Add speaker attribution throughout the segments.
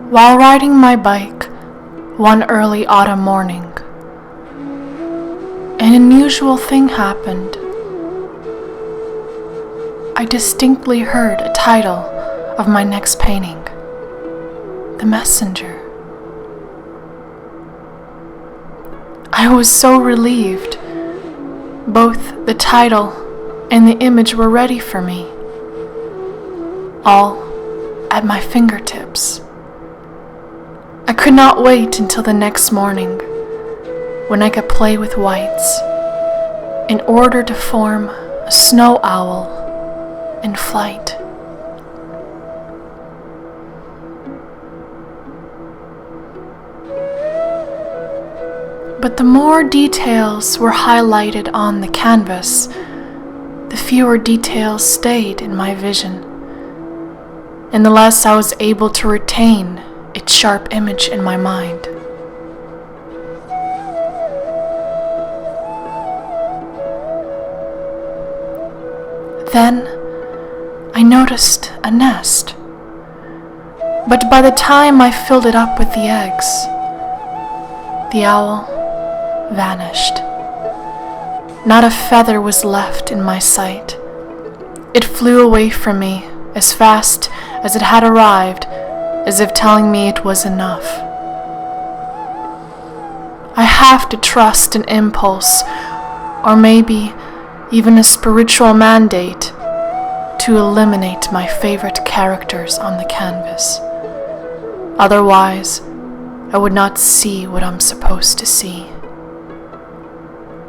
Speaker 1: While riding my bike one early autumn morning, an unusual thing happened. I distinctly heard a title of my next painting, The Messenger. I was so relieved. Both the title and the image were ready for me, all at my fingertips. I could not wait until the next morning, when I could play with whites, in order to form a snow owl in flight. But the more details were highlighted on the canvas, the fewer details stayed in my vision, and the less I was able to retain its sharp image in my mind. Then I noticed a nest, but by the time I filled it up with the eggs, the owl vanished. Not a feather was left in my sight. It flew away from me as fast as it had arrived, as if telling me it was enough. I have to trust an impulse, or maybe even a spiritual mandate, to eliminate my favorite characters on the canvas. Otherwise, I would not see what I'm supposed to see.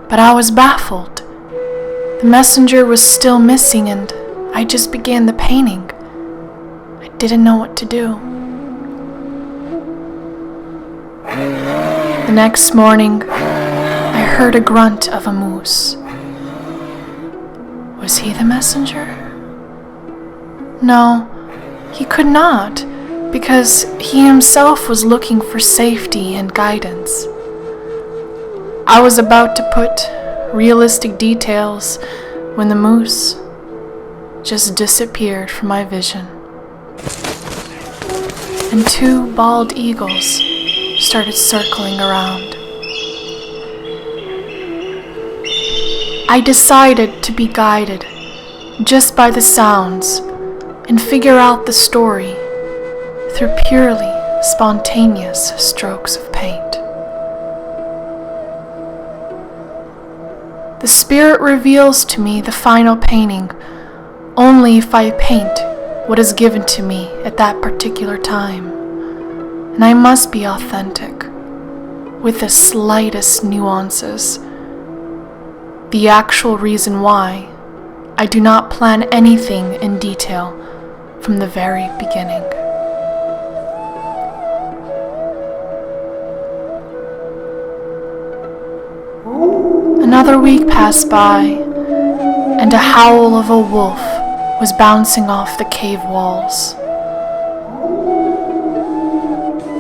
Speaker 1: But I was baffled. The messenger was still missing, and I just began the painting. I didn't know what to do. The next morning, I heard a grunt of a moose. Was he the messenger? No, he could not, because he himself was looking for safety and guidance. I was about to put realistic details when the moose just disappeared from my vision, and two bald eagles started circling around. I decided to be guided just by the sounds and figure out the story through purely spontaneous strokes of paint. The spirit reveals to me the final painting only if I paint what is given to me at that particular time, and I must be authentic, with the slightest nuances. The actual reason why I do not plan anything in detail from the very beginning. Another week passed by, and a howl of a wolf was bouncing off the cave walls.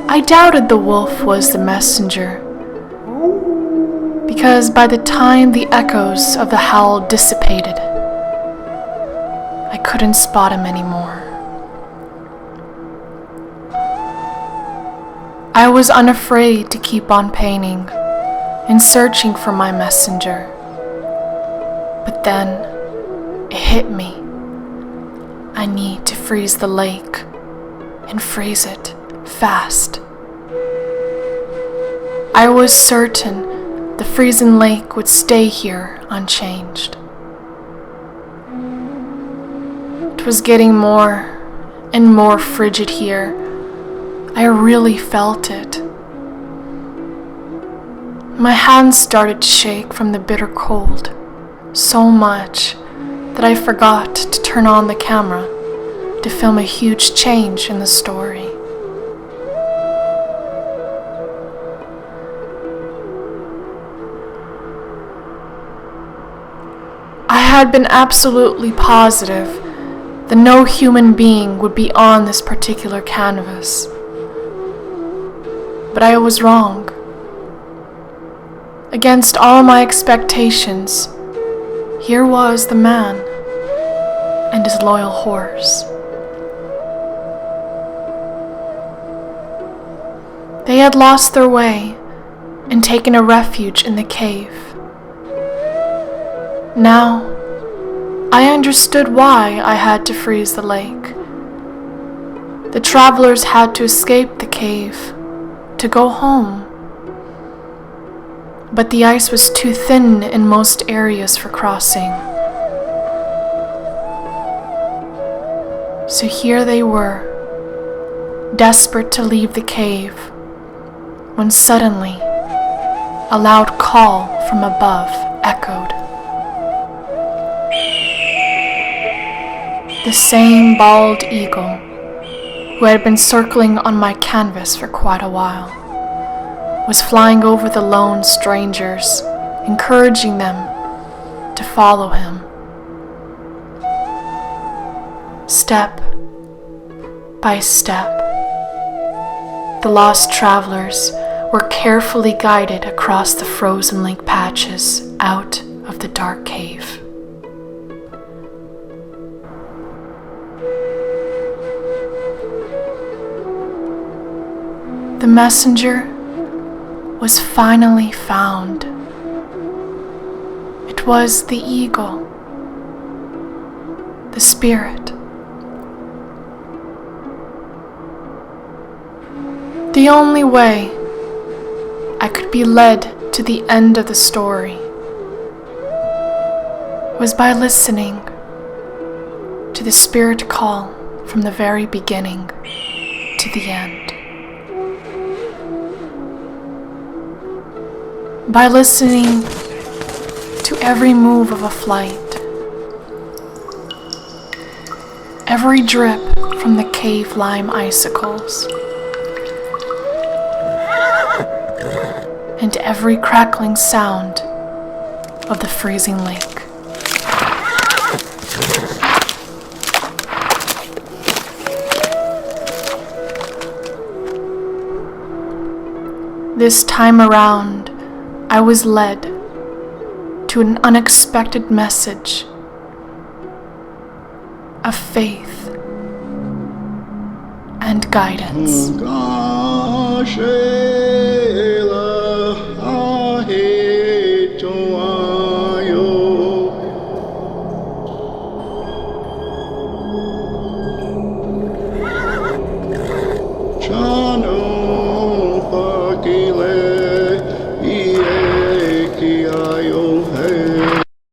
Speaker 1: I doubted the wolf was the messenger, because by the time the echoes of the howl dissipated, I couldn't spot him anymore. I was unafraid to keep on painting and searching for my messenger. But then it hit me. I need to freeze the lake, and freeze it fast. I was certain the frozen lake would stay here unchanged. It was getting more and more frigid here. I really felt it. My hands started to shake from the bitter cold, so much that I forgot to turn on the camera to film a huge change in the story. I had been absolutely positive that no human being would be on this particular canvas. But I was wrong. Against all my expectations, here was the man and his loyal horse. They had lost their way and taken a refuge in the cave. Now, I understood why I had to freeze the lake. The travelers had to escape the cave, to go home. But the ice was too thin in most areas for crossing. So here they were, desperate to leave the cave, when suddenly a loud call from above echoed. The same bald eagle who had been circling on my canvas for quite a while was flying over the lone strangers, encouraging them to follow him. Step by step, the lost travelers were carefully guided across the frozen lake patches out of the dark cave. The messenger was finally found. It was the eagle, the spirit. The only way I could be led to the end of the story was by listening to the spirit call from the very beginning to the end. By listening to every move of a flight, every drip from the cave lime icicles, and every crackling sound of the freezing lake. This time around, I was led to an unexpected message of faith and guidance.
Speaker 2: Ayo